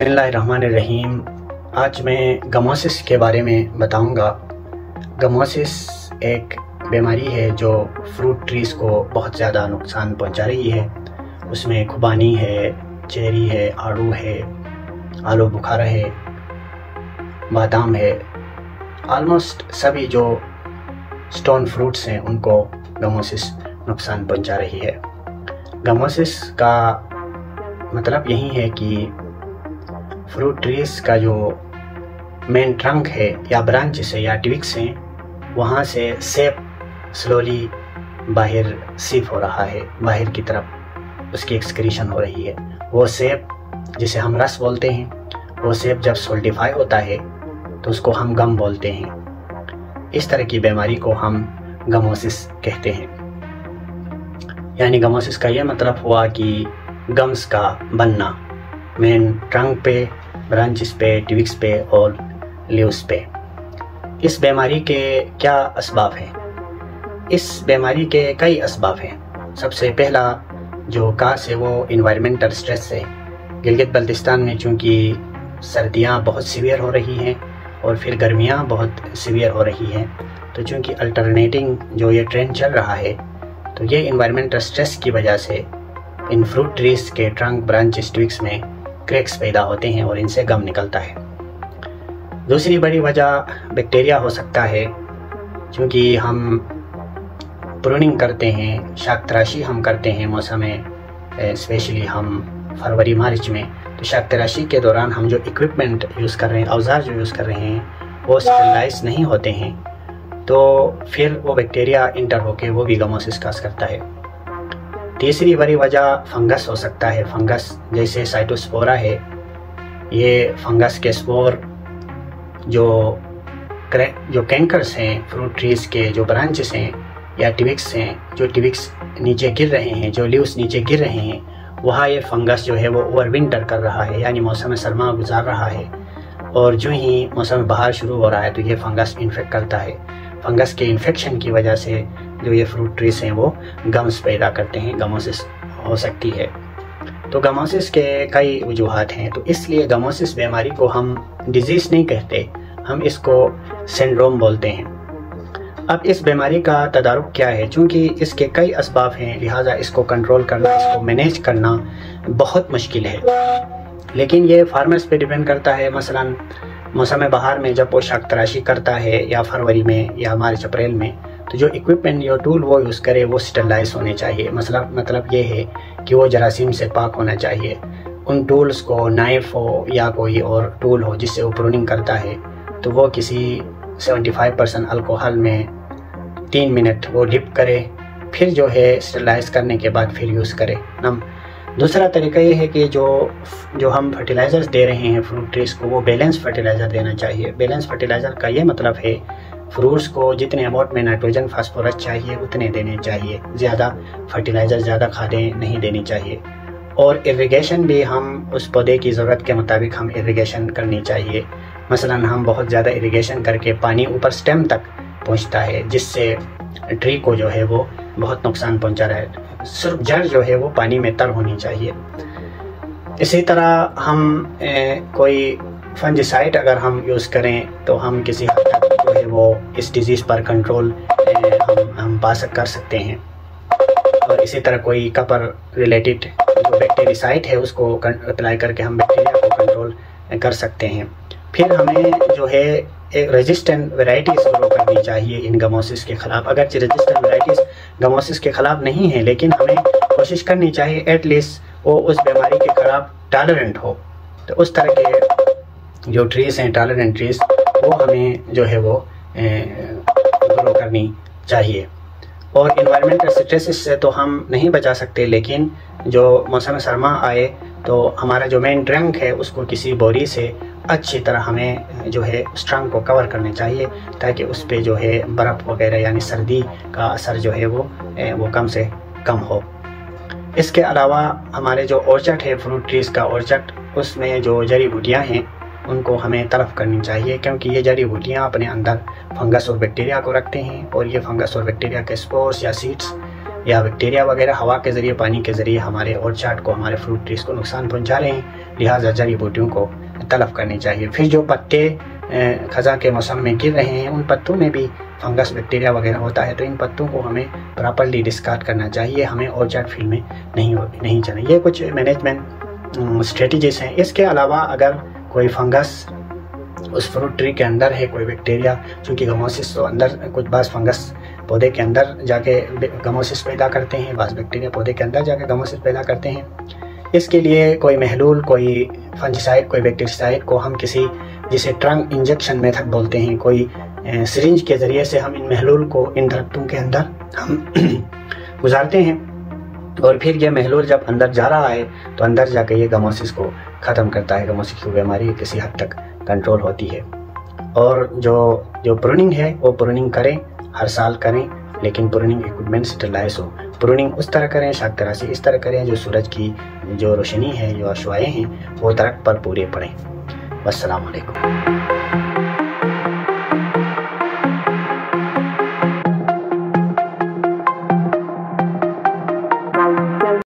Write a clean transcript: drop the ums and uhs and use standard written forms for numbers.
बिस्मिल्लाहिर्रहमानिर्रहीम। आज मैं गमोसिस के बारे में बताऊंगा। गमोसिस एक बीमारी है जो फ्रूट ट्रीज़ को बहुत ज़्यादा नुकसान पहुंचा रही है। उसमें खुबानी है, चेरी है, आड़ू है, आलू बुखारा है, बादाम है। आलमोस्ट सभी जो स्टोन फ्रूट्स हैं उनको गमोसिस नुकसान पहुंचा रही है। गमोसिस का मतलब यही है कि फ्रूट ट्रीज का जो मेन ट्रंक है या ब्रांचेस है या ट्विक्स हैं, वहाँ से सेप स्लोली बाहर सीप हो रहा है, बाहर की तरफ उसकी एक्सक्रीशन हो रही है। वो सेप जिसे हम रस बोलते हैं, वो सेप जब सोल्डिफाई होता है तो उसको हम गम बोलते हैं। इस तरह की बीमारी को हम गमोसिस कहते हैं। यानी गमोसिस का ये मतलब हुआ कि गम्स का बनना मेन ट्रंक पे, ब्रांचेस पे, ट्विक्स पे और लीव्स पे। इस बीमारी के क्या असबाब हैं? इस बीमारी के कई असबाब हैं। सबसे पहला जो कास है वो इन्वायरमेंटल स्ट्रेस है। गिलगित बल्तिस्तान में चूँकि सर्दियाँ बहुत सीवियर हो रही हैं और फिर गर्मियाँ बहुत सीवियर हो रही हैं, तो चूँकि अल्टरनेटिंग जो ये ट्रेंड चल रहा है, तो ये इन्वायरमेंटल स्ट्रेस की वजह से इन फ्रूट ट्रीज के ट्रंक, ब्रांचेस, ट्विक्स में क्रैक्स पैदा होते हैं और इनसे गम निकलता है। दूसरी बड़ी वजह बैक्टीरिया हो सकता है। क्योंकि हम प्रूनिंग करते हैं, शाख तराशी हम करते हैं मौसम में, स्पेशली हम फरवरी मार्च में, तो शाख तराशी के दौरान हम जो इक्विपमेंट यूज़ कर रहे हैं, औजार जो यूज़ कर रहे हैं, वो स्टेरिलाइज नहीं होते हैं, तो फिर वो बैक्टीरिया इंटर होके वो भी गमोसिस काज करता है। तीसरी बड़ी वजह फंगस हो सकता है। फंगस जैसे साइटोस्पोरा है, ये फंगस के स्पोर जो कैंकर्स हैं फ्रूट ट्रीज के, जो ब्रांचेस हैं या ट्विक्स हैं, जो ट्विक्स नीचे गिर रहे हैं, जो लीव्स नीचे गिर रहे हैं, वहाँ ये फंगस जो है वो ओवरविंटर कर रहा है, यानी मौसम सरमा गुजार रहा है। और जो ही मौसम बहार शुरू हो रहा है तो ये फंगस इन्फेक्ट करता है। फंगस के इन्फेक्शन की वजह से जो ये फ्रूट ट्रीज हैं वो गम्स पैदा करते हैं, गमोसिस हो सकती है। तो गमोसिस के कई वजूहात हैं, तो इसलिए गमोसिस बीमारी को हम डिजीज़ नहीं कहते, हम इसको सिंड्रोम बोलते हैं। अब इस बीमारी का तदारुक क्या है? चूँकि इसके कई असबाब हैं, लिहाजा इसको कंट्रोल करना, इसको मैनेज करना बहुत मुश्किल है। लेकिन ये फार्मर्स पे डिपेंड करता है। मसलन मौसम बहार में जब वो शाख तराशी करता है, या फरवरी में या मार्च अप्रैल में, तो जो इक्विपमेंट या टूल वो यूज़ करे वो स्टेरिलाइज होने चाहिए। मतलब ये है कि वो जरासीम से पाक होना चाहिए। उन टूल्स को, नाइफ हो या कोई और टूल हो जिससे वो प्रूनिंग करता है, तो वो किसी 75% अल्कोहल में 3 मिनट वो डिप करे, फिर जो है स्टेरिलाइज करने के बाद फिर यूज़ करे। दूसरा तरीका ये है कि जो हम फर्टिलाइज़र्स दे रहे हैं फ्रूट ट्रीज को, वो बैलेंस फर्टिलाइज़र देना चाहिए। बैलेंस फर्टिलाइज़र का ये मतलब है फ्रूट्स को जितने अमाउंट में नाइट्रोजन, फास्फोरस चाहिए उतने देने चाहिए। ज़्यादा फर्टिलाइज़र, ज़्यादा खादें नहीं देनी चाहिए। और इरिगेशन भी हम उस पौधे की ज़रूरत के मुताबिक हम इरिगेशन करनी चाहिए। मसलन हम बहुत ज़्यादा इरिगेशन करके पानी ऊपर स्टेम तक पहुंचता है, जिससे ट्री को जो है वो बहुत नुकसान पहुंचा रहा है। सिर्फ जड़ जो है वो पानी में तर होनी चाहिए। इसी तरह हम कोई फंजिसाइड अगर हम यूज़ करें तो हम किसी हद तक जो है वो इस डिज़ीज़ पर कंट्रोल हम कर सकते हैं। और इसी तरह कोई कपर रिलेटेड जो बैक्टीरिसाइड है उसको अप्लाई करके हम बैक्टीरिया को कंट्रोल कर सकते हैं। फिर हमें जो है एक रेजिस्टेंट वेराइटीज़ ग्रो करनी चाहिए इन गमोसिस के ख़िलाफ़। अगर रेजिस्टेंट वेराइटीज़ गमोसिस के ख़िलाफ़ नहीं है, लेकिन हमें कोशिश करनी चाहिए एटलीस्ट वो उस बीमारी के ख़िलाफ़ टॉलरेंट हो। तो उस तरह के जो ट्रीज़ हैं, टॉलरेंट ट्रीज़, वो हमें जो है वो ग्रो करनी चाहिए। और इन्वायरमेंटल स्ट्रेसेस से तो हम नहीं बचा सकते, लेकिन जो मौसम सरमा आए तो हमारा जो मेन ट्रंक है उसको किसी बोरी से अच्छी तरह हमें जो है उस ट्रंक को कवर करने चाहिए, ताकि उस पर जो है बर्फ़ वगैरह यानी सर्दी का असर जो है वो कम से कम हो। इसके अलावा हमारे जो ऑर्चर्ड है फ्रूट ट्रीज़ का ऑर्चर्ड, उसमें जो जड़ी बूटियाँ हैं उनको हमें तलब करनी चाहिए, क्योंकि ये जड़ी बूटियाँ अपने अंदर फंगस और बैक्टीरिया को रखते हैं, और ये फंगस और बैक्टीरिया के स्पोर्स या सीड्स या बैक्टीरिया वगैरह हवा के ज़रिए, पानी के ज़रिए हमारे ऑर्चार्ड को, हमारे फ्रूट ट्रीज को नुकसान पहुंचा रहे हैं। लिहाजा जड़ी बूटियों को तलब करनी चाहिए। फिर जो पत्ते खज़ां के मौसम में गिर रहे हैं, उन पत्तों में भी फंगस, बैक्टीरिया वगैरह होता है, तो इन पत्तों को हमें प्रॉपर्ली डिस्कार्ड करना चाहिए। हमें ऑर्चार्ड फील्ड में नहीं जाना। ये कुछ मैनेजमेंट स्ट्रेटजीज हैं। इसके अलावा अगर कोई फंगस उस फ्रूट ट्री के अंदर है, कोई बैक्टीरिया, चूँकि गमोसिस तो अंदर, कुछ बास फंगस पौधे के अंदर जाके गमोसिस पैदा करते हैं, बास बैक्टीरिया पौधे के अंदर जाके गमोसिस पैदा करते हैं। इसके लिए कोई महलूल, कोई फंजिसाइड, कोई बैक्टीरिसाइड को हम किसी, जिसे ट्रंक इंजेक्शन मेथड बोलते हैं, कोई सिरिंज के ज़रिए से हम इन महलूल को इन दरख्तों के अंदर हम गुजारते हैं, और फिर यह महलूल जब अंदर जा रहा है तो अंदर जाके ये गमोसिस को ख़त्म करता है। गमोसिस की बीमारी किसी हद तक कंट्रोल होती है। और जो प्रूनिंग है वो प्रूनिंग करें, हर साल करें, लेकिन प्रूनिंग इक्विपमेंट स्टरलाइज हो। प्रूनिंग उस तरह करें, शाख तराशी इस तरह करें जो सूरज की जो रोशनी है, जो अशुआएँ हैं, वो दरख्त पर पूरे पड़ें। अस्सलाम वालेकुम।